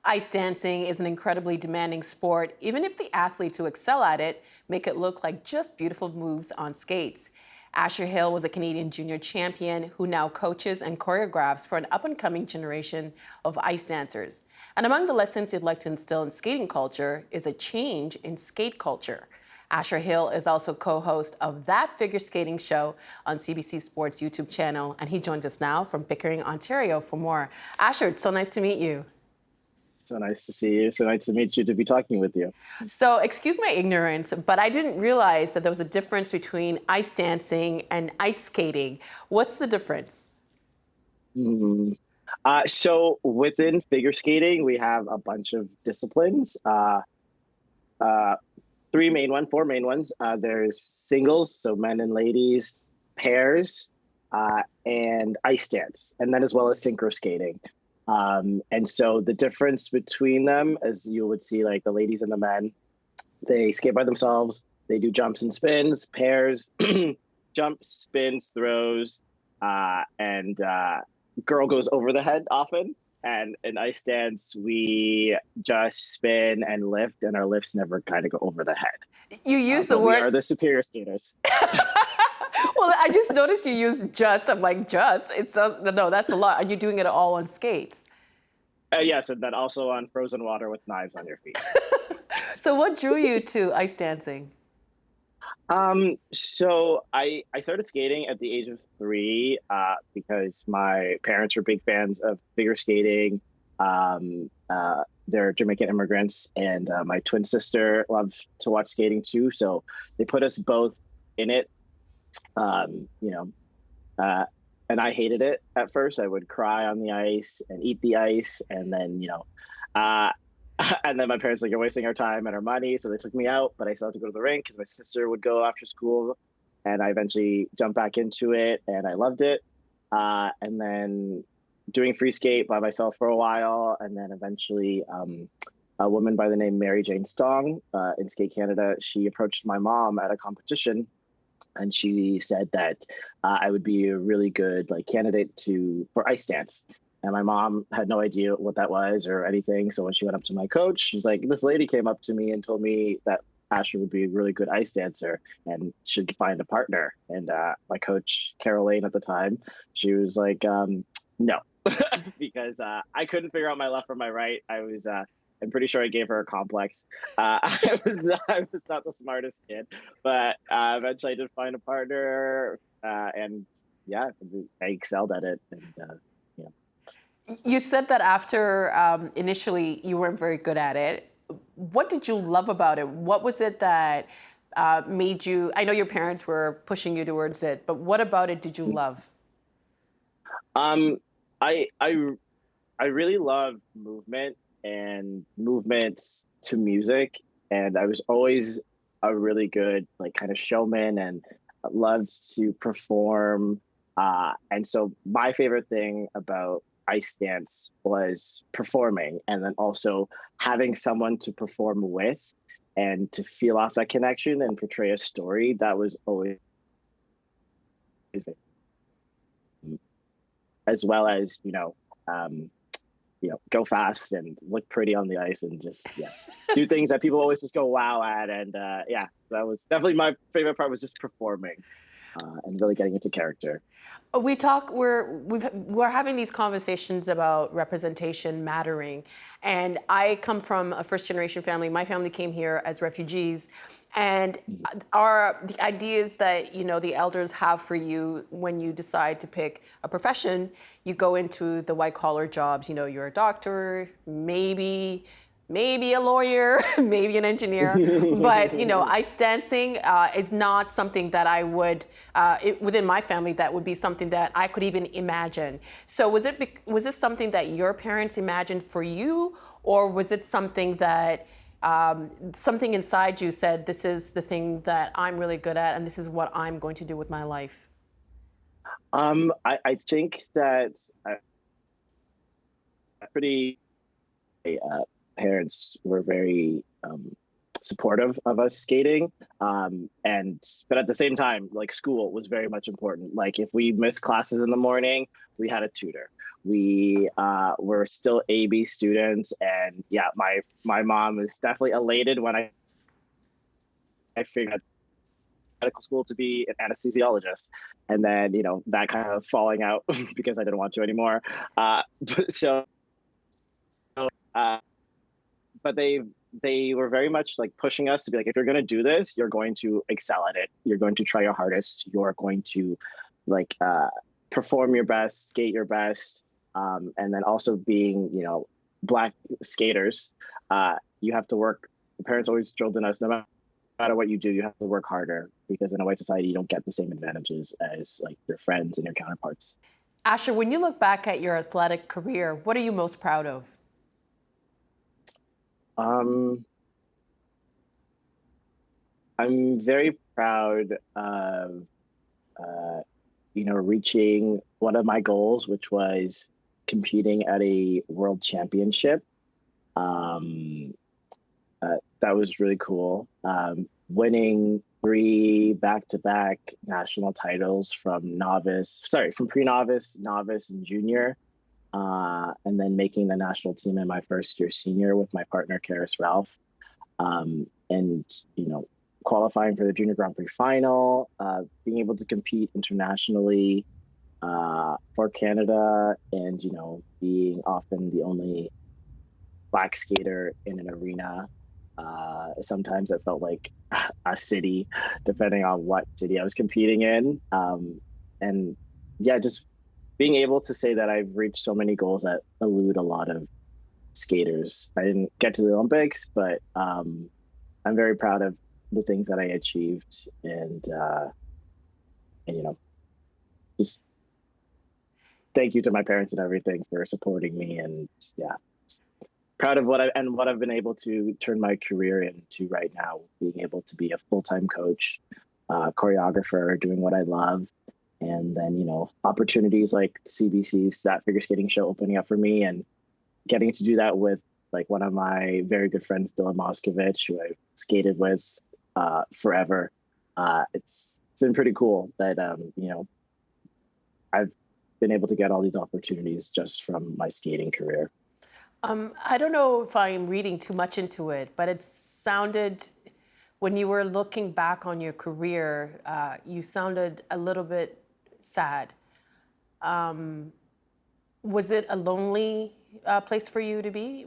Ice dancing is an incredibly demanding sport, even if the athletes who excel at it make it look like just beautiful moves on skates. Asher Hill was a Canadian junior champion who now coaches and choreographs for an up-and-coming generation of ice dancers. And among the lessons he'd like to instill in skating culture is a change in skate culture. Asher Hill is also co-host of That Figure Skating Show on CBC Sports YouTube channel, and he joins us now from Pickering, Ontario for more. Asher, it's so nice to meet you. So nice to see you. So nice to meet you, to be talking with you. So, excuse my ignorance, but I didn't realize that there was a difference between ice dancing and ice skating. What's the difference? Mhm. So within figure skating, we have a bunch of disciplines. Uh, four main ones. There's singles, so men and ladies, pairs, and ice dance, and then as well as synchro skating. And so the difference between them, as you would see, like the ladies and the men, they skate by themselves. They do jumps and spins, pairs, jumps, spins, throws, and girl goes over the head often. And in ice dance, we just spin and lift, and our lifts never kind of go over the head. You use the But we word. are the superior skaters. Well, I just noticed you use just. I'm like, just. It's no, that's a lot. Are you doing it all on skates? Yes, and then also on frozen water with knives on your feet. So, what drew you to ice dancing? So I started skating at the age of 3 because my parents were big fans of figure skating. They're Jamaican immigrants, and my twin sister loved to watch skating too. So they put us both in it. Um, you know, uh, and I hated it at first. I would cry on the ice and eat the ice, and then uh, and then my parents were like, "You're wasting our time and our money," so they took me out. But I still had to go to the rink because my sister would go after school, and I eventually jumped back into it, and I loved it. And then doing free skate by myself for a while, and then eventually a woman by the name Mary Jane Stong in Skate Canada, she approached my mom at a competition, and she said that I would be a really good candidate for ice dance. And my mom had no idea what that was or anything. So when she went up to my coach, she's like, "This lady came up to me and told me that Asher would be a really good ice dancer and should find a partner." And my coach, Carol Lane at the time, she was like, "No," because I couldn't figure out my left from my right. I'm pretty sure I gave her a complex. I was not the smartest kid, but eventually I did find a partner, and yeah, I excelled at it. And yeah. You said that after initially you weren't very good at it. What did you love about it? What was it that made you? I know your parents were pushing you towards it, but what about it did you love? Um, I I I really love movement and movements to music, and I was always a really good kind of showman and loved to perform. And so my favorite thing about ice dance was performing, and then also having someone to perform with and to feel off that connection and portray a story. That was always, as well as um, go fast and look pretty on the ice and just do things that people always just go wow at. And yeah, that was definitely my favorite part, was just performing and really getting into character. We talk. We're having these conversations about representation mattering, and I come from a first generation family. My family came here as refugees, and the ideas that the elders have for you when you decide to pick a profession, you go into the white collar jobs. You're a doctor, maybe a lawyer, maybe an engineer, but ice dancing is not something that I would, within my family, that would be something that I could even imagine. So was this something that your parents imagined for you, or was it something that something inside you said, this is the thing that I'm really good at, and this is what I'm going to do with my life? I think that pretty uh, parents were very supportive of us skating, and but at the same time, school was very much important. Like if we missed classes in the morning, we had a tutor. We were still AB students, and yeah, my mom is definitely elated when I figured out medical school to be an anesthesiologist, and then that kind of falling out because I didn't want to anymore. So, uh, but they were very much like pushing us to be like, if you're going to do this, you're going to excel at it. You're going to try your hardest. You're going to like perform your best, skate your best, and then also being Black skaters, you have to work. The parents always drilled in us, no matter what you do, you have to work harder, because in a white society, you don't get the same advantages as like your friends and your counterparts. Asher, when you look back at your athletic career, what are you most proud of? Um, I'm very proud of reaching one of my goals, which was competing at a world championship. Um, that was really cool. Winning 3 back-to-back national titles from pre-novice, novice, and junior, and then making the national team in my first year senior with my partner Karis Ralph, and qualifying for the Junior Grand Prix final, being able to compete internationally for Canada, and being often the only Black skater in an arena. Sometimes it felt like a city, depending on what city I was competing in. And yeah, just being able to say that I've reached so many goals that elude a lot of skaters. I didn't get to the Olympics, but I'm very proud of the things that I achieved, and just thank you to my parents and everything for supporting me, and yeah, proud of what I've been able to turn my career into right now, being able to be a full-time coach, choreographer, doing what I love, and then opportunities like CBC's That Figure Skating Show opening up for me, and getting to do that with like one of my very good friends, Dylan Moskovich, who I've skated with forever. It's been pretty cool that I've been able to get all these opportunities just from my skating career. I don't know if I'm reading too much into it, but it sounded, when you were looking back on your career, you sounded a little bit sad. Was it a lonely place for you to be?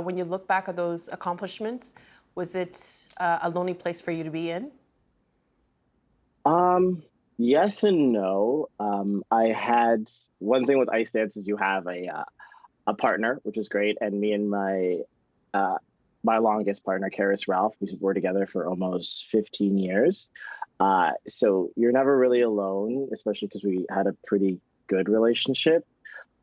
When you look back at those accomplishments, was it a lonely place for you to be in? Yes and no. I had one thing with ice dance is you have a partner, which is great, and me and uh, my longest partner, Karis Ralph, we were together for almost 15 years. So you're never really alone, especially because we had a pretty good relationship.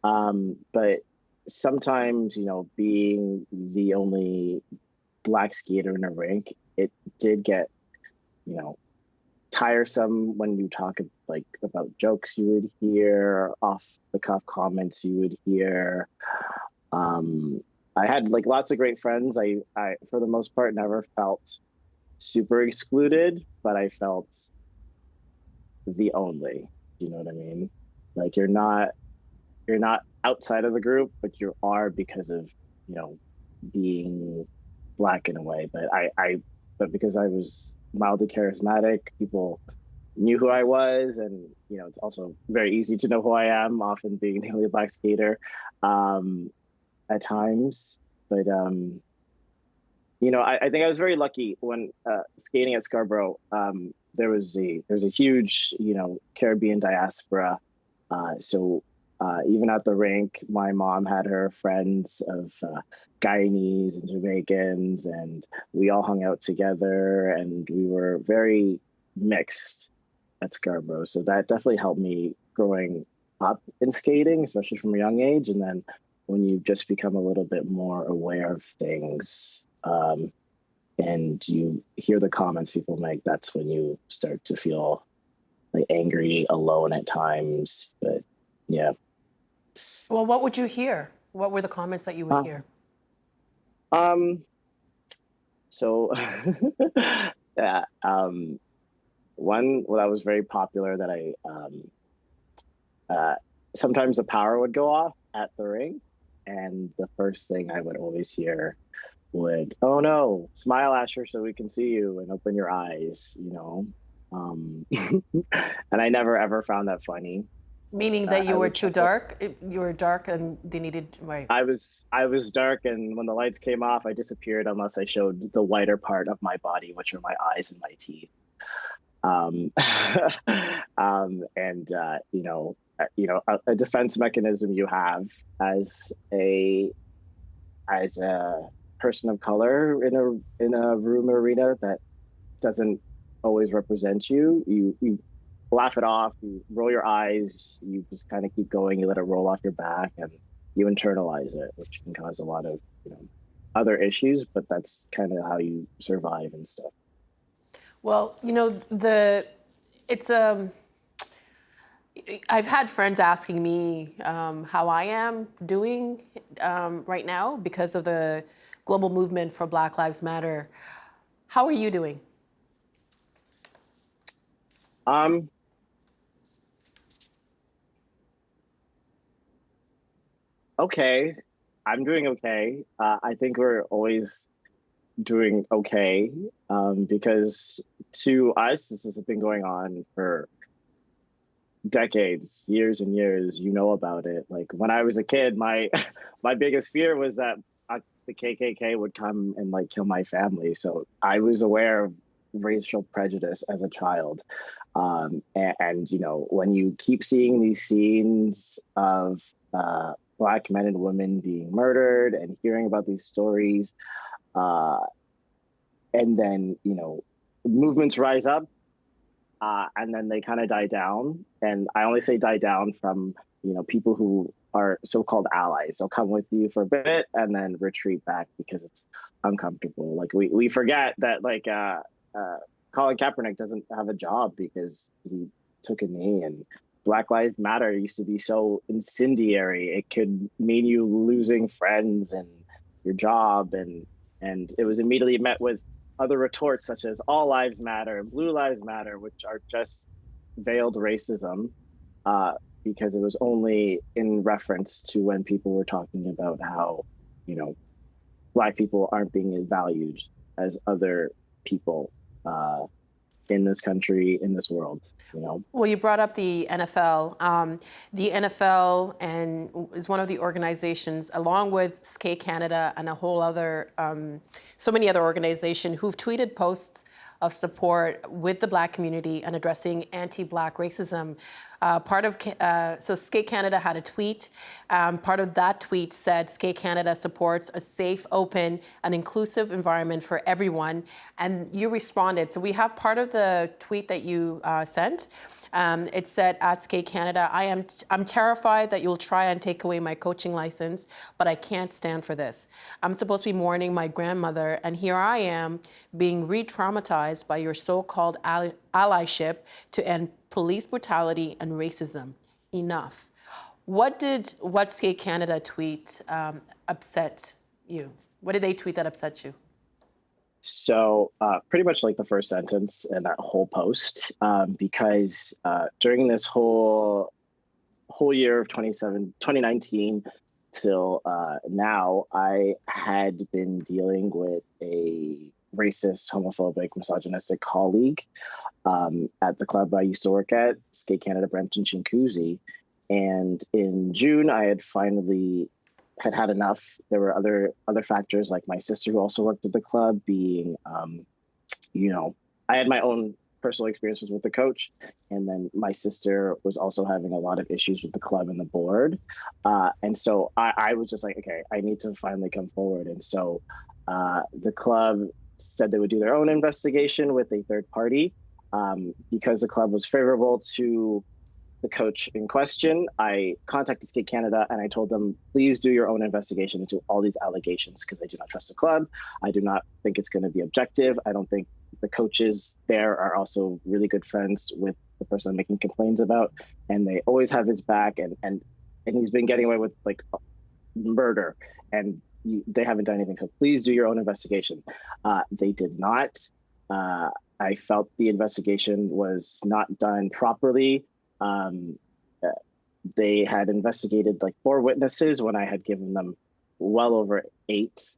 But sometimes, being the only Black skater in a rink, it did get, you know, tiresome when you talk like about jokes you would hear, off the cuff comments you would hear. Um, I had like lots of great friends. I for the most part never felt super excluded, but I felt the only. You know what I mean? Like you're not outside of the group, but you are because of you know being Black in a way. But because I was mildly charismatic, people knew who I was, and it's also very easy to know who I am, often being the only Black skater um, at times. But I think I was very lucky when skating at Scarborough. There's a huge Caribbean diaspora, so even at the rink, my mom had her friends of Guyanese and Jamaicans, and we all hung out together, and we were very mixed at Scarborough. So that definitely helped me growing up in skating, especially from a young age. And then when you just become a little bit more aware of things, and you hear the comments people make, that's when you start to feel like angry, alone at times. But yeah. Well, what would you hear? What were the comments that you would Uh, hear? um, so yeah, one that was very popular that I sometimes the power would go off. at the ring, and the first thing I would always hear would, "Oh no, smile, Asher, so we can see you, and open your eyes," you know. And I never ever found that funny. Meaning that I you were would too chuckle. dark? You were dark and they needed, right. I was dark, and when the lights came off, I disappeared unless I showed the whiter part of my body, which are my eyes and my teeth. Um, and a defense mechanism you have as a as a person of color in a room arena that doesn't always represent you. You laugh it off, you roll your eyes, you just kind of keep going, you let it roll off your back, and you internalize it, which can cause a lot of other issues. But that's kind of how you survive and stuff. Well, it's I've had friends asking me how I am doing right now because of the global movement for Black Lives Matter. How are you doing? Um, okay, I'm doing okay. I think we're always doing okay, because to us, this has been going on for decades, years and years. You know about it. Like when I was a kid, my my biggest fear was that the KKK would come and like kill my family. So I was aware of racial prejudice as a child. And when you keep seeing these scenes of Black men and women being murdered and hearing about these stories, uh, and then movements rise up, and then they kind of die down. And I only say die down from people who are so-called allies. They'll come with you for a bit and then retreat back because it's uncomfortable. Like we forget that uh, Colin Kaepernick doesn't have a job because he took a knee, and Black Lives Matter used to be so incendiary. It could mean you losing friends and your job, and it was immediately met with other retorts such as "all lives matter" and "blue lives matter," which are just veiled racism, uh, because it was only in reference to when people were talking about how you know Black people aren't being valued as other people, uh, in this country, in this world. Well, you brought up the NFL. The NFL is one of the organizations, along with Skate Canada and a whole other, so many other organizations who've tweeted posts of support with the Black community and addressing anti-Black racism. So Skate Canada had a tweet. Part of that tweet said Skate Canada supports a safe, open, and inclusive environment for everyone. And you responded. So we have part of the tweet that you sent. It said at Skate Canada, I'm terrified that you'll try and take away my coaching license, but I can't stand for this. I'm supposed to be mourning my grandmother, and here I am being re-traumatized by your so-called allyship to end police brutality and racism. Enough. What Skate Canada tweet upset you? What did they tweet that upset you? So pretty much like the first sentence in that whole post, because during this whole year of 2019 till now, I had been dealing with a racist, homophobic, misogynistic colleague, at the club I used to work at, Skate Canada Brampton Chinguzi. And in June, I had finally had enough. There were other factors, like my sister who also worked at the club being, I had my own personal experiences with the coach, and then my sister was also having a lot of issues with the club and the board, and so I was just like, okay, I need to finally come forward. And so the club said they would do their own investigation with a third party, because the club was favorable to the coach in question. I contacted Skate Canada and I told them, please do your own investigation into all these allegations, because I do not trust the club. I do not think it's going to be objective. I don't think the coaches there are also really good friends with the person I'm making complaints about, and they always have his back. And he's been getting away with like murder, and they haven't done anything. So please do your own investigation. They did not. I felt the investigation was not done properly. Um, they had investigated like 4 witnesses when I had given them well over 8,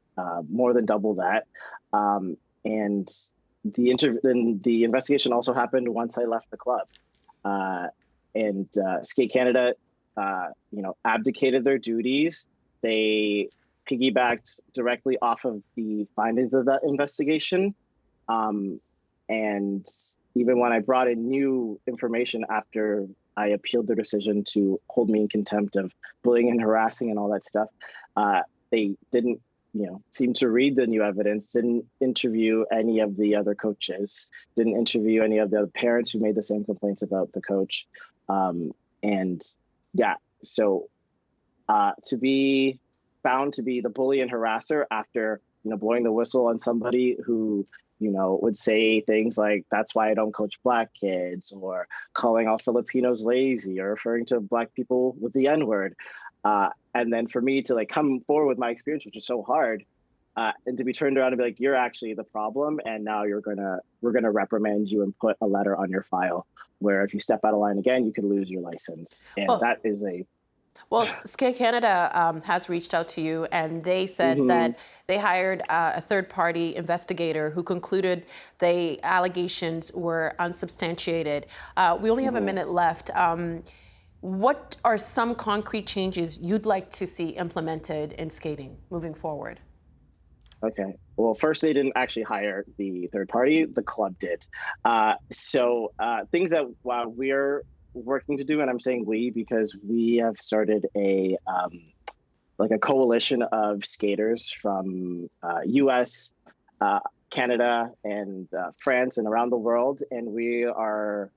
more than double that. And the investigation also happened once I left the club. Uh, and Skate Canada, abdicated their duties. They piggybacked directly off of the findings of that investigation. Um, and even when I brought in new information after I appealed their decision to hold me in contempt of bullying and harassing and all that stuff, they didn't, seem to read the new evidence, didn't interview any of the other coaches, didn't interview any of the other parents who made the same complaints about the coach. And yeah, so to be found to be the bully and harasser after blowing the whistle on somebody who would say things like that's why I don't coach black kids, or calling all Filipinos lazy, or referring to black people with the N-word, and then for me to like come forward with my experience, which is so hard, and to be turned around and be like, you're actually the problem, and now we're gonna reprimand you and put a letter on your file where if you step out of line again you could lose your license. And Well, that is a Skate Canada has reached out to you, and they said mhm, that they hired a third-party investigator who concluded the allegations were unsubstantiated. We only have a mhm. minute left. What are some concrete changes you'd like to see implemented in skating moving forward? Okay. Well, first, they didn't actually hire the third party. The club did. Things that we're working to do, and I'm saying we because we have started a coalition of skaters from U.S., uh, Canada, and France, and around the world, and we are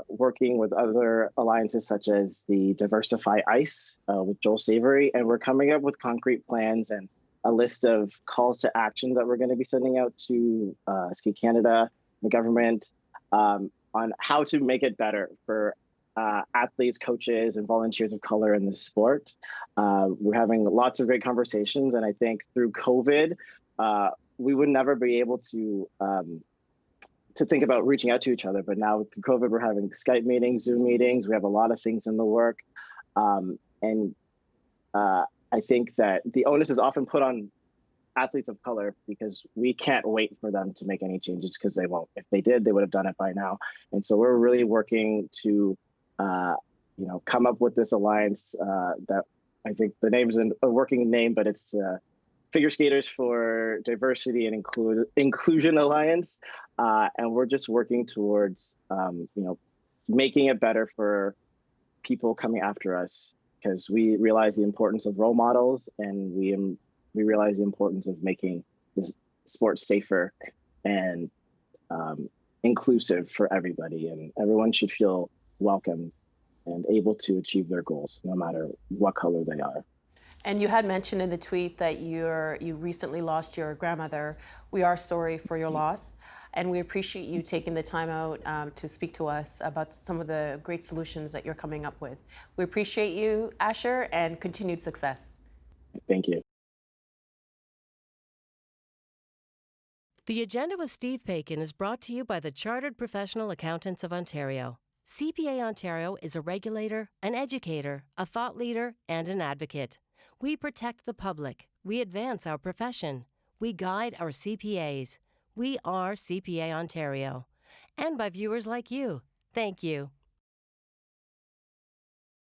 working with other alliances such as the Diversify Ice with Joel Savory, and we're coming up with concrete plans and a list of calls to action that we're going to be sending out to Ski Canada, the government, on how to make it better for athletes, coaches, and volunteers of color in the sport. We're having lots of great conversations, and I think through COVID, we would never be able to think about reaching out to each other. But now through COVID, we're having Skype meetings, Zoom meetings. We have a lot of things in the work. And I think that the onus is often put on athletes of color because we can't wait for them to make any changes because they won't. If they did, they would have done it by now. And so we're really working to, come up with this alliance that I think the name is a working name, but it's Figure Skaters for Diversity and Inclusion Alliance, and we're just working towards, making it better for people coming after us because we realize the importance of role models, and we realize the importance of making this sport safer and inclusive for everybody, and everyone should feel welcome and able to achieve their goals, no matter what color they are. And you had mentioned in the tweet that you recently lost your grandmother. We are sorry for your loss, and we appreciate you taking the time out to speak to us about some of the great solutions that you're coming up with. We appreciate you, Asher, and continued success. Thank you. The Agenda with Steve Paikin is brought to you by the Chartered Professional Accountants of Ontario. CPA Ontario is a regulator, an educator, a thought leader, and an advocate. We protect the public. We advance our profession. We guide our CPAs. We are CPA Ontario. And by viewers like you. Thank you.